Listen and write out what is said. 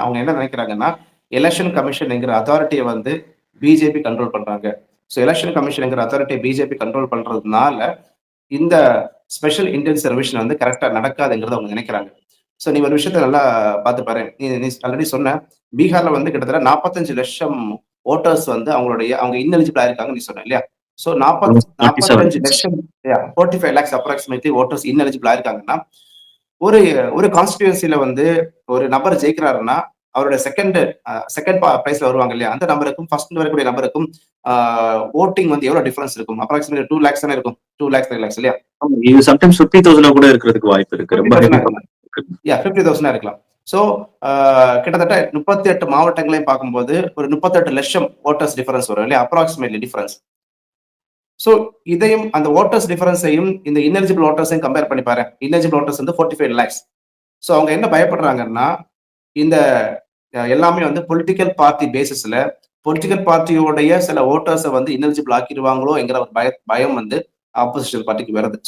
அவங்க என்ன நினைக்கிறாங்கன்னா, எலக்ஷன் கமிஷன்ங்கிற அத்தாரிட்டிய வந்து பிஜேபி கண்ட்ரோல் பண்றாங்க. எலக்ஷன் கமிஷன்ங்கிற அத்தாரிட்டிய பிஜேபி கண்ட்ரோல் பண்றதுனால, இந்த ஸ்பெஷல் இன்டெலிஜென்ஸ் ரெவிஷன் வந்து கரெக்ட்டா நடக்காதுங்கிறத அவங்க நினைக்கிறாங்க. நீ ஒரு விஷயத்த நல்லா பார்த்து பாரு. நீ நீ ஆல்ரெடி சொன்ன. பீகார்ல வந்து கிட்டத்தட்ட 45,00,000 வோட்டர்ஸ் வந்து அவங்க இன்எலிஜிபிள் ஆயிருக்காங்கன்னு நீ சொன்ன இல்லையா? So 47 45,00,000 45 lakhs approximately voters ineligible ஆயிருக்காங்கன்னா, ஒரு ஒரு கான்ஸ்டிட்யூயன்சில வந்து ஒரு நபர் ஜெயிக்கிறாருன்னா, அவருடைய செகண்ட் பிளேஸ்ல வருவாங்க இல்லையா? அந்த நபருக்கும் ஃபர்ஸ்ட் வரக்கூடிய நபருக்கும் வோட்டிங் வந்து எவ்வளவு டிஃபரன்ஸ் இருக்கும்? அப்ராக்ஸிமேட்லி 2 லேக்ஸ் தானே இருக்கும். 2 லேக்ஸ் 3 லேக்ஸ் இல்லையா? இது சம்டைம்ஸ் 50,000 கூட இருக்கிறதுக்கு வாய்ப்பு இருக்கு. ரொம்ப 50,000 இருக்கலாம். சோ கிட்டத்தட்ட 38 மாவட்டங்களையும் பார்க்கும்போது ஒரு 38,00,000 வோட்டர்ஸ் டிஃபரன்ஸ் வரும் இல்லையா? Approximately difference. இதையும் அந்த வோட்டர்ஸ் டிஃபரன்ஸையும் இந்த இன்எலிஜிபிள் வோட்டர்ஸையும் கம்பேர் பண்ணி பாரு. இன்எலிஜிபிள் வோட்டர்ஸ் வந்து 45 லேக்ஸ். அவங்க என்ன பயப்படுறாங்கன்னா, இந்த எல்லாமே வந்து பொலிட்டிக்கல் பார்ட்டி பேசிஸ்ல பொலிட்டிக்கல் பார்ட்டியோடைய சில வோட்டர்ஸை வந்து இன்எலிஜிபிள் ஆக்கிடுவாங்களோ என்கிற ஒரு பயம் வந்து ஆப்போசிஷன் பார்ட்டிக்கு வருது.